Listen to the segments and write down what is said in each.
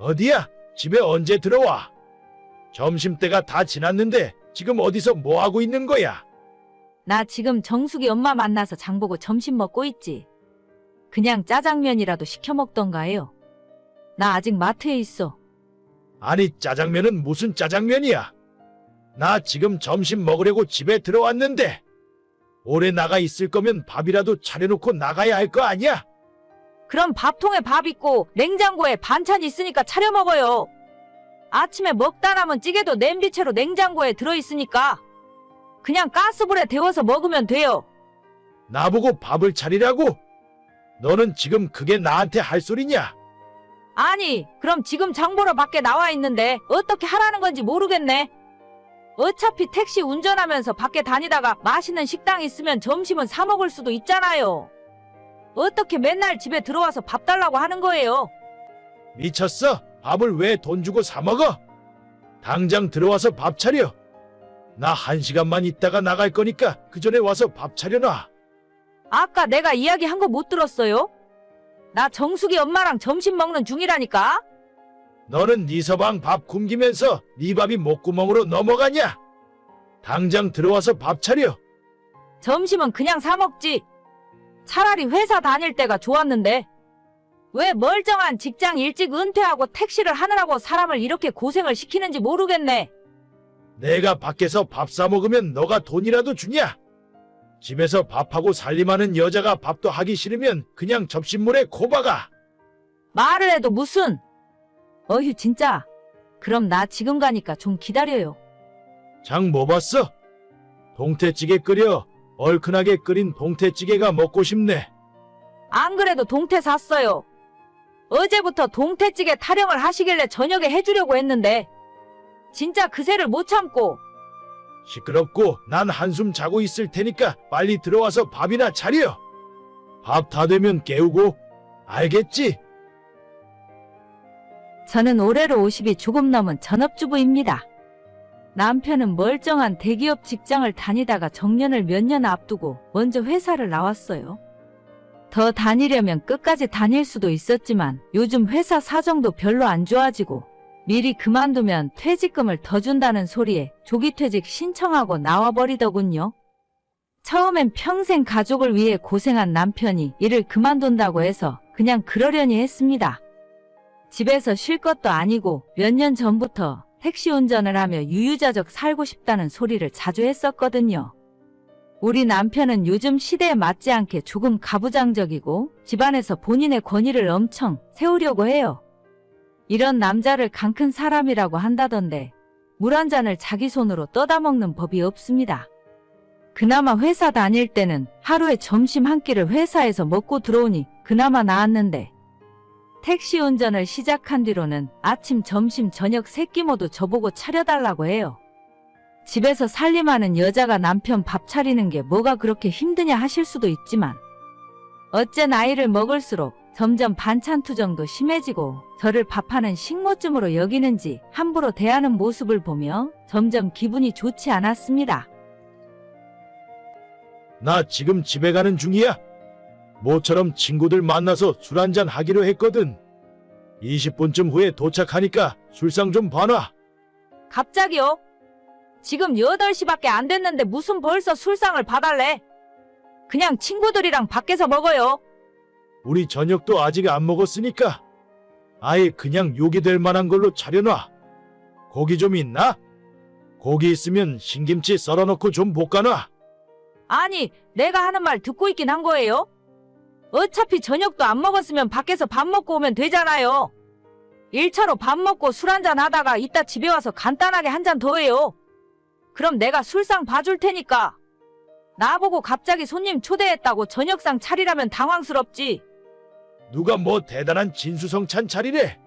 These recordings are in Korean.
어디야? 집에 언제 들어와? 점심때가 다 지났는데 지금 어디서 뭐하고 있는 거야? 나 지금 정숙이 엄마 만나서 장보고 점심 먹고 있지. 그냥 짜장면이라도 시켜 먹던가 해요. 나 아직 마트에 있어. 아니 짜장면은 무슨 짜장면이야? 나 지금 점심 먹으려고 집에 들어왔는데 오래 나가 있을 거면 밥이라도 차려놓고 나가야 할 거 아니야? 그럼 밥통에 밥 있고 냉장고에 반찬 있으니까 차려 먹어요. 아침에 먹다 남은 찌개도 냄비채로 냉장고에 들어있으니까 그냥 가스불에 데워서 먹으면 돼요. 나보고 밥을 차리라고? 너는 지금 그게 나한테 할 소리냐? 아니, 그럼 지금 장 보러 밖에 나와 있는데 어떻게 하라는 건지 모르겠네. 어차피 택시 운전하면서 밖에 다니다가 맛있는 식당 있으면 점심은 사 먹을 수도 있잖아요. 어떻게 맨날 집에 들어와서 밥 달라고 하는 거예요? 미쳤어? 밥을 왜 돈 주고 사 먹어? 당장 들어와서 밥 차려. 나 1시간만 있다가 나갈 거니까 그 전에 와서 밥 차려놔. 아까 내가 이야기한 거 못 들었어요? 나 정숙이 엄마랑 점심 먹는 중이라니까? 너는 네 서방 밥 굶기면서 네 밥이 목구멍으로 넘어가냐? 당장 들어와서 밥 차려. 점심은 그냥 사 먹지. 차라리 회사 다닐 때가 좋았는데 왜 멀쩡한 직장 일찍 은퇴하고 택시를 하느라고 사람을 이렇게 고생을 시키는지 모르겠네. 내가 밖에서 밥 사 먹으면 너가 돈이라도 주냐? 집에서 밥하고 살림하는 여자가 밥도 하기 싫으면 그냥 접시물에 코박아. 말을 해도 무슨. 어휴 진짜. 그럼 나 지금 가니까 좀 기다려요. 장 뭐 봤어? 동태찌개 끓여. 얼큰하게 끓인 동태찌개가 먹고 싶네. 안 그래도 동태 샀어요. 어제부터 동태찌개 타령을 하시길래 저녁에 해주려고 했는데 진짜 그새를 못 참고. 시끄럽고 난 한숨 자고 있을 테니까 빨리 들어와서 밥이나 차려. 밥 다 되면 깨우고. 알겠지? 저는 올해로 50이 조금 넘은 전업주부입니다. 남편은 멀쩡한 대기업 직장을 다니다가 정년을 몇 년 앞두고 먼저 회사를 나왔어요. 더 다니려면 끝까지 다닐 수도 있었지만 요즘 회사 사정도 별로 안 좋아지고 미리 그만두면 퇴직금을 더 준다는 소리에 조기퇴직 신청하고 나와버리더군요. 처음엔 평생 가족을 위해 고생한 남편이 일을 그만둔다고 해서 그냥 그러려니 했습니다. 집에서 쉴 것도 아니고 몇 년 전부터 택시 운전을 하며 유유자적 살고 싶다는 소리를 자주 했었거든요. 우리 남편은 요즘 시대에 맞지 않게 조금 가부장적이고 집안에서 본인의 권위를 엄청 세우려고 해요. 이런 남자를 강큰 사람이라고 한다던데 물 한 잔을 자기 손으로 떠다 먹는 법이 없습니다. 그나마 회사 다닐 때는 하루에 점심 한 끼를 회사에서 먹고 들어오니 그나마 나았는데 택시 운전을 시작한 뒤로는 아침, 점심, 저녁 세 끼 모두 저보고 차려달라고 해요. 집에서 살림하는 여자가 남편 밥 차리는 게 뭐가 그렇게 힘드냐 하실 수도 있지만 어째 나이를 먹을수록 점점 반찬 투정도 심해지고 저를 밥하는 식모쯤으로 여기는지 함부로 대하는 모습을 보며 점점 기분이 좋지 않았습니다. 나 지금 집에 가는 중이야. 모처럼 친구들 만나서 술 한잔 하기로 했거든. 20분쯤 후에 도착하니까 술상 좀 봐놔. 갑자기요? 지금 8시밖에 안 됐는데 무슨 벌써 술상을 봐달래? 그냥 친구들이랑 밖에서 먹어요. 우리 저녁도 아직 안 먹었으니까 아예 그냥 요기 될 만한 걸로 차려놔. 고기 좀 있나? 고기 있으면 신김치 썰어놓고 좀 볶아놔. 아니, 내가 하는 말 듣고 있긴 한 거예요? 어차피 저녁도 안 먹었으면 밖에서 밥 먹고 오면 되잖아요. 1차로 밥 먹고 술 한잔 하다가 이따 집에 와서 간단하게 한 잔 더 해요. 그럼 내가 술상 봐줄 테니까. 나보고 갑자기 손님 초대했다고 저녁상 차리라면 당황스럽지. 누가 뭐 대단한 진수성찬 차리래.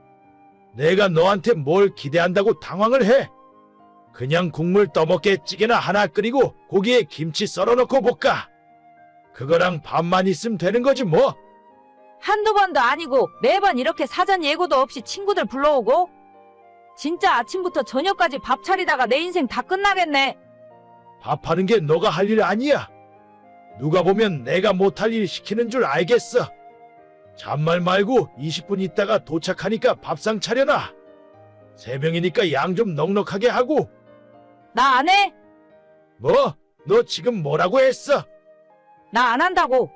내가 너한테 뭘 기대한다고 당황을 해. 그냥 국물 떠먹게 찌개나 하나 끓이고 고기에 김치 썰어놓고 볶아. 그거랑 밥만 있으면 되는 거지 뭐. 한두 번도 아니고 매번 이렇게 사전 예고도 없이 친구들 불러오고 진짜 아침부터 저녁까지 밥 차리다가 내 인생 다 끝나겠네. 밥하는 게 너가 할 일 아니야. 누가 보면 내가 못할 일 시키는 줄 알겠어. 잔말 말고 20분 있다가 도착하니까 밥상 차려놔. 3명이니까 양 좀 넉넉하게 하고. 나 안 해. 뭐? 너 지금 뭐라고 했어? 나 안 한다고.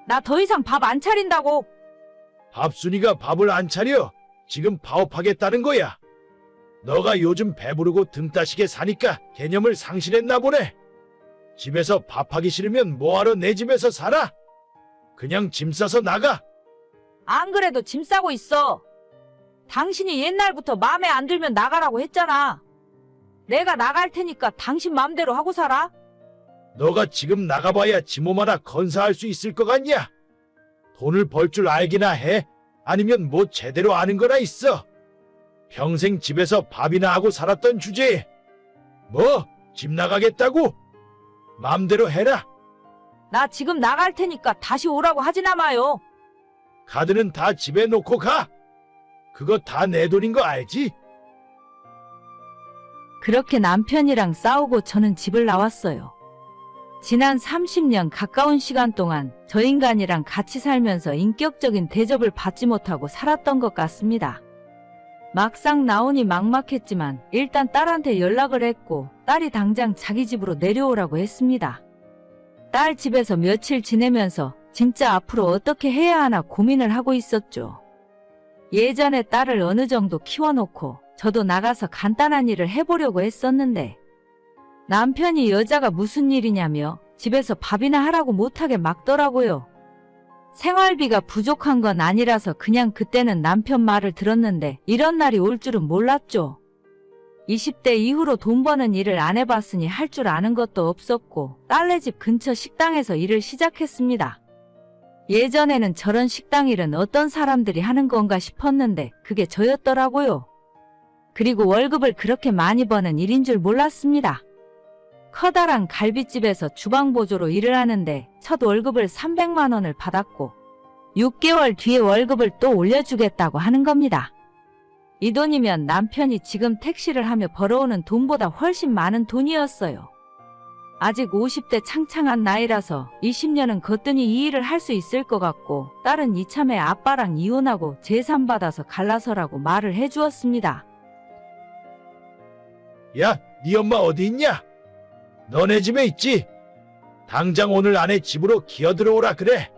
나 더 이상 밥 안 차린다고. 밥순이가 밥을 안 차려. 지금 파업하겠다는 거야. 너가 요즘 배부르고 등 따시게 사니까 개념을 상실했나 보네. 집에서 밥하기 싫으면 뭐하러 내 집에서 살아? 그냥 짐 싸서 나가. 안 그래도 짐 싸고 있어. 당신이 옛날부터 마음에 안 들면 나가라고 했잖아. 내가 나갈 테니까 당신 맘대로 하고 살아. 너가 지금 나가봐야 지 몸 하나 건사할 수 있을 것 같냐? 돈을 벌 줄 알기나 해? 아니면 뭐 제대로 아는 거나 있어? 평생 집에서 밥이나 하고 살았던 주제에 뭐? 집 나가겠다고? 맘대로 해라. 나 지금 나갈 테니까 다시 오라고 하지나 마요. 카드는 다 집에 놓고 가. 그거 다 내 돈인 거 알지? 그렇게 남편이랑 싸우고 저는 집을 나왔어요. 지난 30년 가까운 시간 동안 저 인간이랑 같이 살면서 인격적인 대접을 받지 못하고 살았던 것 같습니다. 막상 나오니 막막했지만 일단 딸한테 연락을 했고 딸이 당장 자기 집으로 내려오라고 했습니다. 딸 집에서 며칠 지내면서 진짜 앞으로 어떻게 해야 하나 고민을 하고 있었죠. 예전에 딸을 어느 정도 키워놓고 저도 나가서 간단한 일을 해보려고 했었는데 남편이 여자가 무슨 일이냐며 집에서 밥이나 하라고 못하게 막더라고요. 생활비가 부족한 건 아니라서 그냥 그때는 남편 말을 들었는데 이런 날이 올 줄은 몰랐죠. 20대 이후로 돈 버는 일을 안 해봤으니 할 줄 아는 것도 없었고 딸네 집 근처 식당에서 일을 시작했습니다. 예전에는 저런 식당 일은 어떤 사람들이 하는 건가 싶었는데 그게 저였더라고요. 그리고 월급을 그렇게 많이 버는 일인 줄 몰랐습니다. 커다란 갈비집에서 주방보조로 일을 하는데 첫 월급을 300만 원을 받았고 6개월 뒤에 월급을 또 올려주겠다고 하는 겁니다. 이 돈이면 남편이 지금 택시를 하며 벌어오는 돈보다 훨씬 많은 돈이었어요. 아직 50대 창창한 나이라서 20년은 거뜬히 이 일을 할 수 있을 것 같고 딸은 이참에 아빠랑 이혼하고 재산받아서 갈라서라고 말을 해주었습니다. 야, 네 엄마 어디 있냐? 너네 집에 있지? 당장 오늘 안에 집으로 기어들어오라 그래.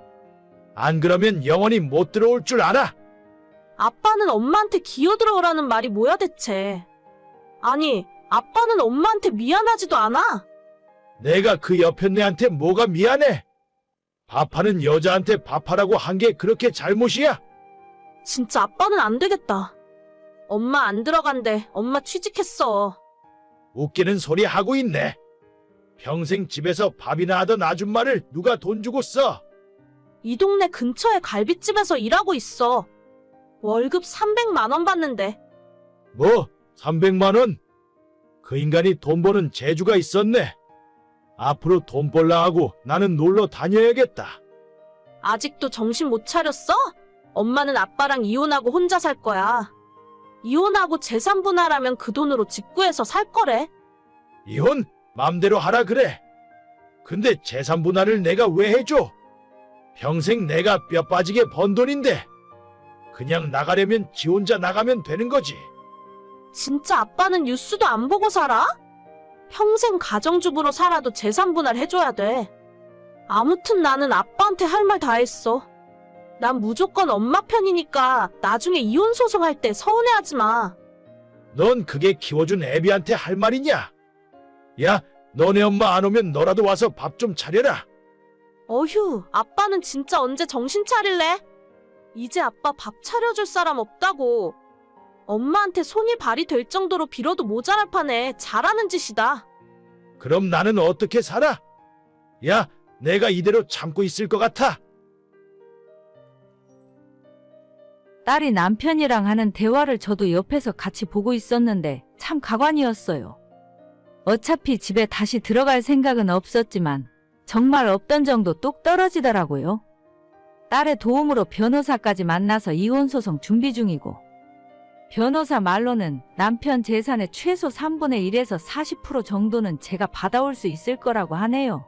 안 그러면 영원히 못 들어올 줄 알아. 아빠는 엄마한테 기어들어오라는 말이 뭐야 대체. 아니, 아빠는 엄마한테 미안하지도 않아. 내가 그 여편네한테 뭐가 미안해? 밥하는 여자한테 밥하라고 한 게 그렇게 잘못이야? 진짜 아빠는 안 되겠다. 엄마 안 들어간대. 엄마 취직했어. 웃기는 소리 하고 있네. 평생 집에서 밥이나 하던 아줌마를 누가 돈 주고 써? 이 동네 근처에 갈비집에서 일하고 있어. 월급 300만 원 받는데. 뭐? 300만 원? 그 인간이 돈 버는 재주가 있었네. 앞으로 돈 벌라 하고 나는 놀러 다녀야겠다. 아직도 정신 못 차렸어? 엄마는 아빠랑 이혼하고 혼자 살 거야. 이혼하고 재산 분할하면 그 돈으로 집 구해서 살 거래. 이혼? 맘대로 하라 그래. 근데 재산 분할을 내가 왜 해줘? 평생 내가 뼈 빠지게 번 돈인데. 그냥 나가려면 지 혼자 나가면 되는 거지. 진짜 아빠는 뉴스도 안 보고 살아? 평생 가정주부로 살아도 재산 분할 해줘야 돼. 아무튼 나는 아빠한테 할 말 다 했어. 난 무조건 엄마 편이니까 나중에 이혼 소송할 때 서운해하지 마. 넌 그게 키워준 애비한테 할 말이냐? 야, 너네 엄마 안 오면 너라도 와서 밥 좀 차려라. 어휴, 아빠는 진짜 언제 정신 차릴래? 이제 아빠 밥 차려줄 사람 없다고. 엄마한테 손이 발이 될 정도로 빌어도 모자랄 판에 잘하는 짓이다. 그럼 나는 어떻게 살아? 야, 내가 이대로 참고 있을 것 같아. 딸이 남편이랑 하는 대화를 저도 옆에서 같이 보고 있었는데 참 가관이었어요. 어차피 집에 다시 들어갈 생각은 없었지만 정말 없던 정도 뚝 떨어지더라고요. 딸의 도움으로 변호사까지 만나서 이혼소송 준비 중이고 변호사 말로는 남편 재산의 최소 3분의 1에서 40% 정도는 제가 받아올 수 있을 거라고 하네요.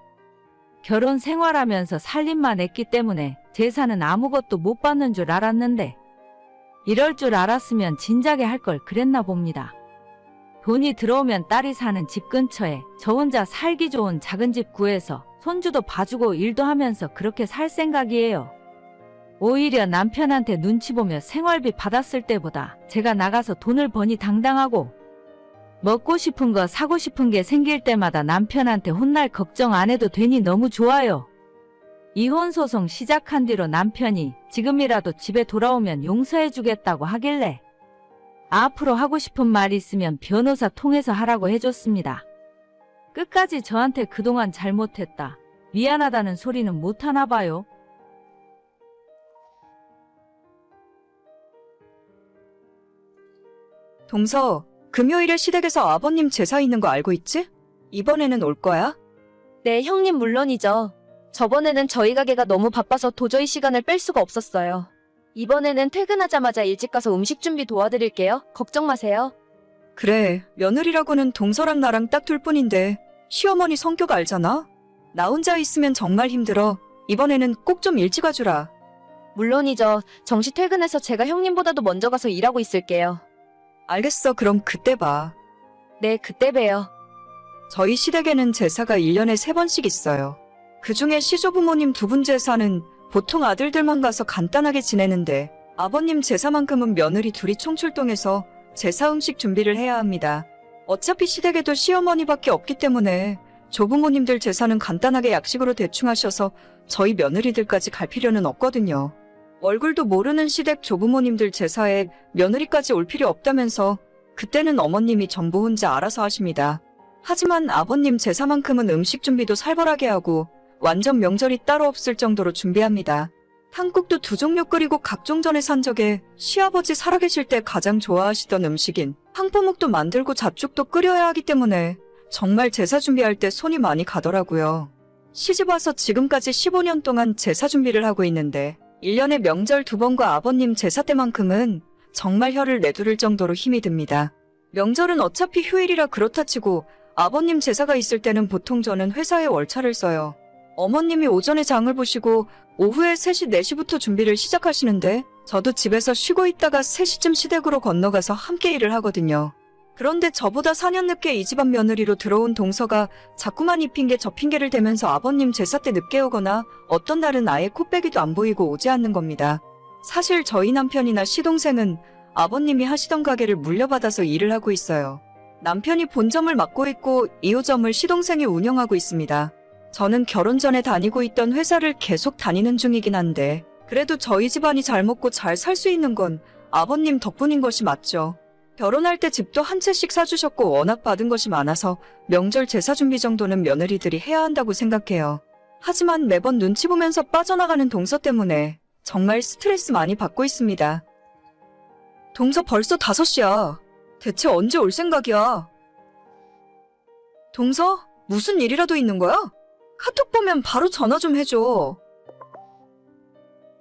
결혼 생활하면서 살림만 했기 때문에 재산은 아무것도 못 받는 줄 알았는데 이럴 줄 알았으면 진작에 할 걸 그랬나 봅니다. 돈이 들어오면 딸이 사는 집 근처에 저 혼자 살기 좋은 작은 집 구해서 손주도 봐주고 일도 하면서 그렇게 살 생각이에요. 오히려 남편한테 눈치 보며 생활비 받았을 때보다 제가 나가서 돈을 버니 당당하고 먹고 싶은 거 사고 싶은 게 생길 때마다 남편한테 혼날 걱정 안 해도 되니 너무 좋아요. 이혼소송 시작한 뒤로 남편이 지금이라도 집에 돌아오면 용서해주겠다고 하길래 앞으로 하고 싶은 말 있으면 변호사 통해서 하라고 해줬습니다. 끝까지 저한테 그동안 잘못했다, 미안하다는 소리는 못하나 봐요. 동서, 금요일에 시댁에서 아버님 제사 있는 거 알고 있지? 이번에는 올 거야? 네, 형님 물론이죠. 저번에는 저희 가게가 너무 바빠서 도저히 시간을 뺄 수가 없었어요. 이번에는 퇴근하자마자 일찍 가서 음식 준비 도와드릴게요. 걱정 마세요. 그래, 며느리라고는 동서랑 나랑 딱 둘뿐인데 시어머니 성격 알잖아? 나 혼자 있으면 정말 힘들어. 이번에는 꼭 좀 일찍 와주라. 물론이죠. 정시 퇴근해서 제가 형님보다도 먼저 가서 일하고 있을게요. 알겠어, 그럼 그때 봐. 네, 그때 봬요. 저희 시댁에는 제사가 1년에 3번씩 있어요. 그중에 시조부모님 2분 제사는 보통 아들들만 가서 간단하게 지내는데 아버님 제사만큼은 며느리 둘이 총출동해서 제사 음식 준비를 해야 합니다. 어차피 시댁에도 시어머니밖에 없기 때문에 조부모님들 제사는 간단하게 약식으로 대충 하셔서 저희 며느리들까지 갈 필요는 없거든요. 얼굴도 모르는 시댁 조부모님들 제사에 며느리까지 올 필요 없다면서 그때는 어머님이 전부 혼자 알아서 하십니다. 하지만 아버님 제사만큼은 음식 준비도 살벌하게 하고 완전 명절이 따로 없을 정도로 준비합니다. 탕국도 2종류 끓이고 각종 전에 산적에 시아버지 살아계실 때 가장 좋아하시던 음식인 황포묵도 만들고 잡죽도 끓여야 하기 때문에 정말 제사 준비할 때 손이 많이 가더라고요. 시집 와서 지금까지 15년 동안 제사 준비를 하고 있는데 1년에 명절 2번과 아버님 제사 때만큼은 정말 혀를 내두를 정도로 힘이 듭니다. 명절은 어차피 휴일이라 그렇다 치고 아버님 제사가 있을 때는 보통 저는 회사에 월차를 써요. 어머님이 오전에 장을 보시고 오후에 3시, 4시부터 준비를 시작하시는데 저도 집에서 쉬고 있다가 3시쯤 시댁으로 건너가서 함께 일을 하거든요. 그런데 저보다 4년 늦게 이 집안 며느리로 들어온 동서가 자꾸만 이 핑계 저 핑계를 대면서 아버님 제사 때 늦게 오거나 어떤 날은 아예 코빼기도 안 보이고 오지 않는 겁니다. 사실 저희 남편이나 시동생은 아버님이 하시던 가게를 물려받아서 일을 하고 있어요. 남편이 본점을 맡고 있고 2호점을 시동생이 운영하고 있습니다. 저는 결혼 전에 다니고 있던 회사를 계속 다니는 중이긴 한데 그래도 저희 집안이 잘 먹고 잘 살 수 있는 건 아버님 덕분인 것이 맞죠. 결혼할 때 집도 한 채씩 사주셨고 워낙 받은 것이 많아서 명절 제사 준비 정도는 며느리들이 해야 한다고 생각해요. 하지만 매번 눈치 보면서 빠져나가는 동서 때문에 정말 스트레스 많이 받고 있습니다. 동서 벌써 5시야. 대체 언제 올 생각이야? 동서? 무슨 일이라도 있는 거야? 카톡 보면 바로 전화 좀 해줘.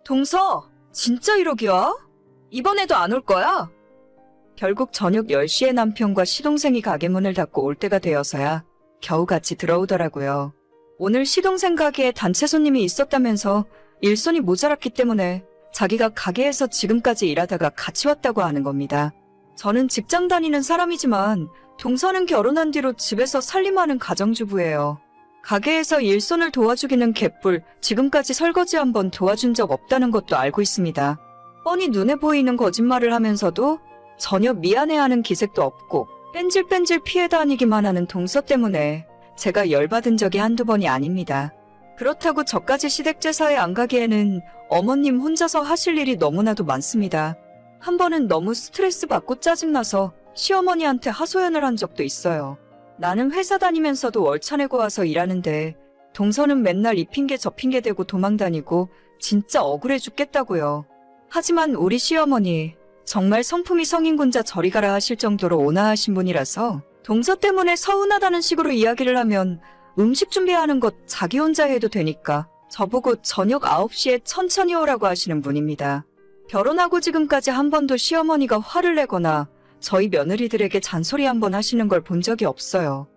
동서, 진짜 1억이야? 이번에도 안 올 거야? 결국 저녁 10시에 남편과 시동생이 가게 문을 닫고 올 때가 되어서야 겨우 같이 들어오더라고요. 오늘 시동생 가게에 단체 손님이 있었다면서 일손이 모자랐기 때문에 자기가 가게에서 지금까지 일하다가 같이 왔다고 하는 겁니다. 저는 직장 다니는 사람이지만 동서는 결혼한 뒤로 집에서 살림하는 가정주부예요. 가게에서 일손을 도와주기는 개뿔, 지금까지 설거지 한번 도와준 적 없다는 것도 알고 있습니다. 뻔히 눈에 보이는 거짓말을 하면서도 전혀 미안해하는 기색도 없고 뺀질뺀질 피해 다니기만 하는 동서 때문에 제가 열받은 적이 한두 번이 아닙니다. 그렇다고 저까지 시댁 제사에 안 가기에는 어머님 혼자서 하실 일이 너무나도 많습니다. 한 번은 너무 스트레스 받고 짜증나서 시어머니한테 하소연을 한 적도 있어요. 나는 회사 다니면서도 월차 내고 와서 일하는데 동서는 맨날 이 핑계 저 핑계 대고 도망 다니고 진짜 억울해 죽겠다고요. 하지만 우리 시어머니 정말 성품이 성인군자 저리 가라 하실 정도로 온화하신 분이라서 동서 때문에 서운하다는 식으로 이야기를 하면 음식 준비하는 것 자기 혼자 해도 되니까 저보고 저녁 9시에 천천히 오라고 하시는 분입니다. 결혼하고 지금까지 한 번도 시어머니가 화를 내거나 저희 며느리들에게 잔소리 한 번 하시는 걸 본 적이 없어요.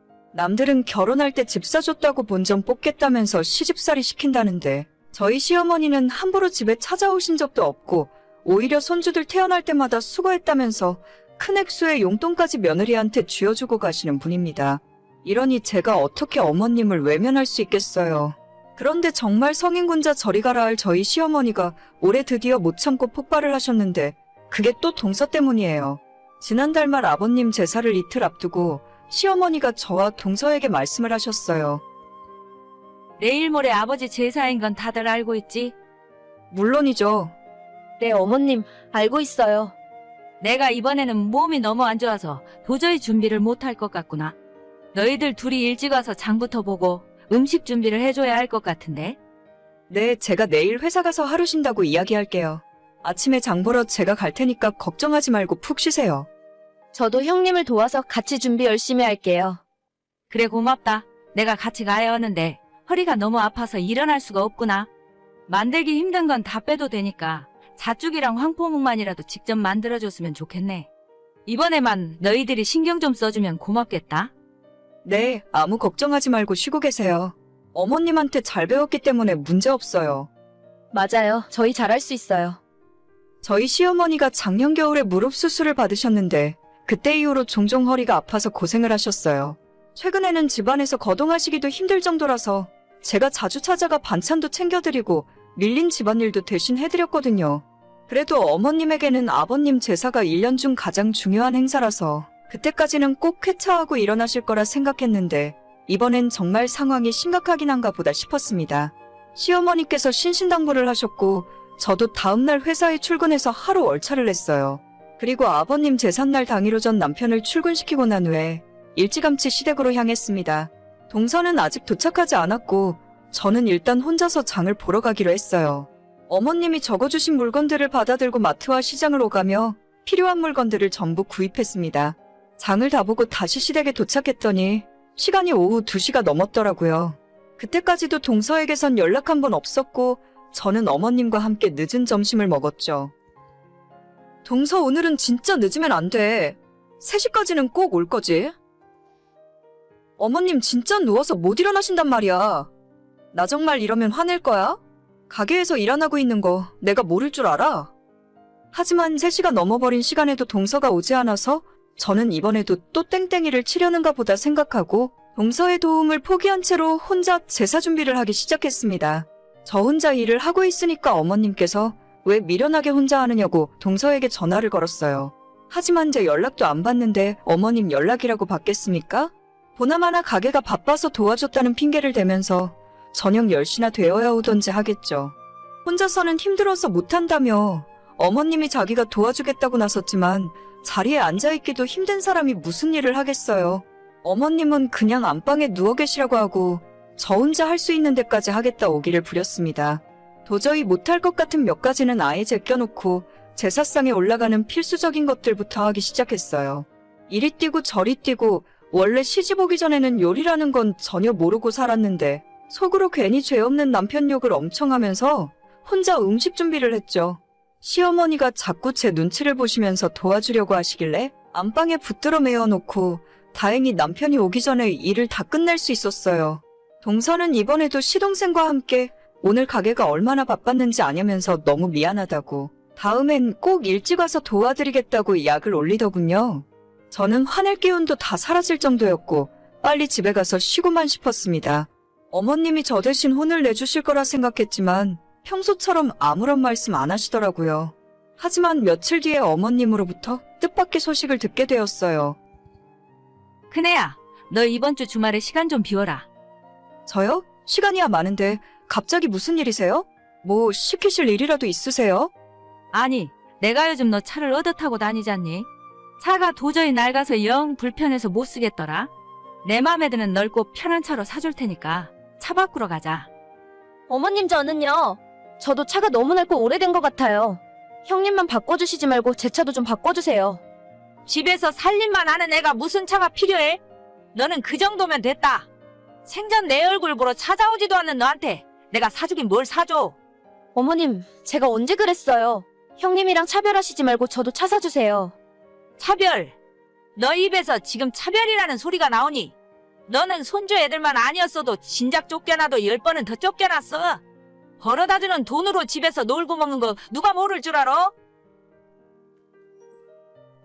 남들은 결혼할 때 집 사줬다고 본전 뽑겠다면서 시집살이 시킨다는데 저희 시어머니는 함부로 집에 찾아오신 적도 없고 오히려 손주들 태어날 때마다 수고했다면서 큰 액수의 용돈까지 며느리한테 쥐어주고 가시는 분입니다. 이러니 제가 어떻게 어머님을 외면할 수 있겠어요. 그런데 정말 성인군자 저리 가라 할 저희 시어머니가 올해 드디어 못 참고 폭발을 하셨는데 그게 또 동서 때문이에요. 지난달 말 아버님 제사를 이틀 앞두고 시어머니가 저와 동서에게 말씀을 하셨어요. 내일 모레 아버지 제사인 건 다들 알고 있지? 물론이죠. 네, 어머님, 알고 있어요. 내가 이번에는 몸이 너무 안 좋아서 도저히 준비를 못할 것 같구나. 너희들 둘이 일찍 와서 장부터 보고 음식 준비를 해줘야 할 것 같은데? 네, 제가 내일 회사 가서 하루 쉰다고 이야기할게요. 아침에 장 보러 제가 갈 테니까 걱정하지 말고 푹 쉬세요. 저도 형님을 도와서 같이 준비 열심히 할게요. 그래 고맙다. 내가 같이 가야 하는데 허리가 너무 아파서 일어날 수가 없구나. 만들기 힘든 건 다 빼도 되니까 잣죽이랑 황포묵만이라도 직접 만들어줬으면 좋겠네. 이번에만 너희들이 신경 좀 써주면 고맙겠다. 네, 아무 걱정하지 말고 쉬고 계세요. 어머님한테 잘 배웠기 때문에 문제 없어요. 맞아요. 저희 잘할 수 있어요. 저희 시어머니가 작년 겨울에 무릎 수술을 받으셨는데 그때 이후로 종종 허리가 아파서 고생을 하셨어요. 최근에는 집안에서 거동하시기도 힘들 정도라서 제가 자주 찾아가 반찬도 챙겨드리고 밀린 집안일도 대신 해드렸거든요. 그래도 어머님에게는 아버님 제사가 1년 중 가장 중요한 행사라서 그때까지는 꼭 쾌차하고 일어나실 거라 생각했는데 이번엔 정말 상황이 심각하긴 한가 보다 싶었습니다. 시어머니께서 신신당부를 하셨고 저도 다음날 회사에 출근해서 하루 월차를 냈어요. 그리고 아버님 제삿날 당일 오전 남편을 출근시키고 난 후에 일찌감치 시댁으로 향했습니다. 동서는 아직 도착하지 않았고 저는 일단 혼자서 장을 보러 가기로 했어요. 어머님이 적어주신 물건들을 받아들고 마트와 시장을 오가며 필요한 물건들을 전부 구입했습니다. 장을 다 보고 다시 시댁에 도착했더니 시간이 오후 2시가 넘었더라고요. 그때까지도 동서에게선 연락 한 번 없었고 저는 어머님과 함께 늦은 점심을 먹었죠. 동서 오늘은 진짜 늦으면 안 돼. 3시까지는 꼭 올 거지? 어머님 진짜 누워서 못 일어나신단 말이야. 나 정말 이러면 화낼 거야? 가게에서 일 안 하고 있는 거 내가 모를 줄 알아? 하지만 3시가 넘어버린 시간에도 동서가 오지 않아서 저는 이번에도 또 땡땡이를 치려는가 보다 생각하고 동서의 도움을 포기한 채로 혼자 제사 준비를 하기 시작했습니다. 저 혼자 일을 하고 있으니까 어머님께서 왜 미련하게 혼자 하느냐고 동서에게 전화를 걸었어요. 하지만 제 연락도 안 받는데 어머님 연락이라고 받겠습니까? 보나마나 가게가 바빠서 도와줬다는 핑계를 대면서 저녁 10시나 되어야 오던지 하겠죠. 혼자서는 힘들어서 못한다며 어머님이 자기가 도와주겠다고 나섰지만 자리에 앉아있기도 힘든 사람이 무슨 일을 하겠어요. 어머님은 그냥 안방에 누워 계시라고 하고 저 혼자 할 수 있는 데까지 하겠다 오기를 부렸습니다. 도저히 못할 것 같은 몇 가지는 아예 제껴놓고 제사상에 올라가는 필수적인 것들부터 하기 시작했어요. 이리 뛰고 저리 뛰고 원래 시집 오기 전에는 요리라는 건 전혀 모르고 살았는데 속으로 괜히 죄 없는 남편 욕을 엄청 하면서 혼자 음식 준비를 했죠. 시어머니가 자꾸 제 눈치를 보시면서 도와주려고 하시길래 안방에 붙들어 메어놓고 다행히 남편이 오기 전에 일을 다 끝낼 수 있었어요. 동서는 이번에도 시동생과 함께 오늘 가게가 얼마나 바빴는지 아냐면서 너무 미안하다고 다음엔 꼭 일찍 와서 도와드리겠다고 약을 올리더군요. 저는 화낼 기운도 다 사라질 정도였고 빨리 집에 가서 쉬고만 싶었습니다. 어머님이 저 대신 혼을 내주실 거라 생각했지만 평소처럼 아무런 말씀 안 하시더라고요. 하지만 며칠 뒤에 어머님으로부터 뜻밖의 소식을 듣게 되었어요. 큰애야, 너 이번 주 주말에 시간 좀 비워라. 저요? 시간이야 많은데 갑자기 무슨 일이세요? 뭐 시키실 일이라도 있으세요? 아니, 내가 요즘 너 차를 얻어 타고 다니잖니? 차가 도저히 낡아서 영 불편해서 못 쓰겠더라. 내 맘에 드는 넓고 편한 차로 사줄 테니까 차 바꾸러 가자. 어머님 저는요. 저도 차가 너무 낡고 오래된 것 같아요. 형님만 바꿔주시지 말고 제 차도 좀 바꿔주세요. 집에서 살림만 하는 애가 무슨 차가 필요해? 너는 그 정도면 됐다. 생전 내 얼굴 보러 찾아오지도 않는 너한테 내가 사주긴 뭘 사줘. 어머님, 제가 언제 그랬어요? 형님이랑 차별하시지 말고 저도 차 사주세요. 차별. 너 입에서 지금 차별이라는 소리가 나오니? 너는 손주 애들만 아니었어도 진작 쫓겨나도 10번은 더 쫓겨났어. 벌어다주는 돈으로 집에서 놀고 먹는 거 누가 모를 줄 알아?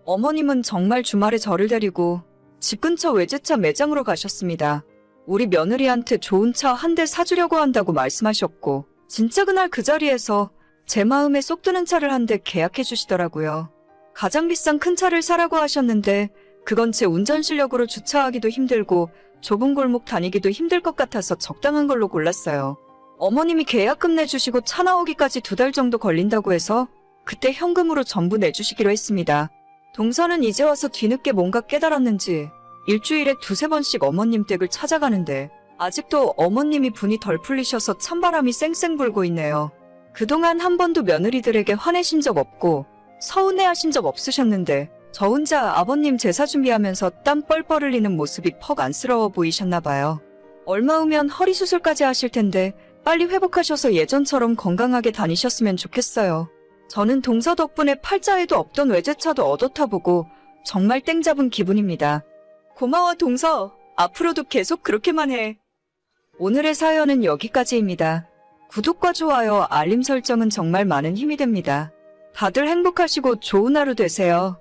어머님은 정말 주말에 저를 데리고 집 근처 외제차 매장으로 가셨습니다. 우리 며느리한테 좋은 차 한 대 사주려고 한다고 말씀하셨고, 진짜 그날 그 자리에서 제 마음에 쏙 드는 차를 한 대 계약해 주시더라고요. 가장 비싼 큰 차를 사라고 하셨는데 그건 제 운전 실력으로 주차하기도 힘들고 좁은 골목 다니기도 힘들 것 같아서 적당한 걸로 골랐어요. 어머님이 계약금 내주시고 차 나오기까지 2달 정도 걸린다고 해서 그때 현금으로 전부 내주시기로 했습니다. 동서는 이제 와서 뒤늦게 뭔가 깨달았는지 일주일에 2-3번씩 어머님 댁을 찾아가는데 아직도 어머님이 분이 덜 풀리셔서 찬바람이 쌩쌩 불고 있네요. 그동안 한 번도 며느리들에게 화내신 적 없고 서운해하신 적 없으셨는데 저 혼자 아버님 제사 준비하면서 땀 뻘뻘 흘리는 모습이 퍽 안쓰러워 보이셨나 봐요. 얼마 후면 허리 수술까지 하실 텐데 빨리 회복하셔서 예전처럼 건강하게 다니셨으면 좋겠어요. 저는 동서 덕분에 팔자에도 없던 외제차도 얻어 타보고 정말 땡 잡은 기분입니다. 고마워 동서. 앞으로도 계속 그렇게만 해. 오늘의 사연은 여기까지입니다. 구독과 좋아요, 알림 설정은 정말 많은 힘이 됩니다. 다들 행복하시고 좋은 하루 되세요.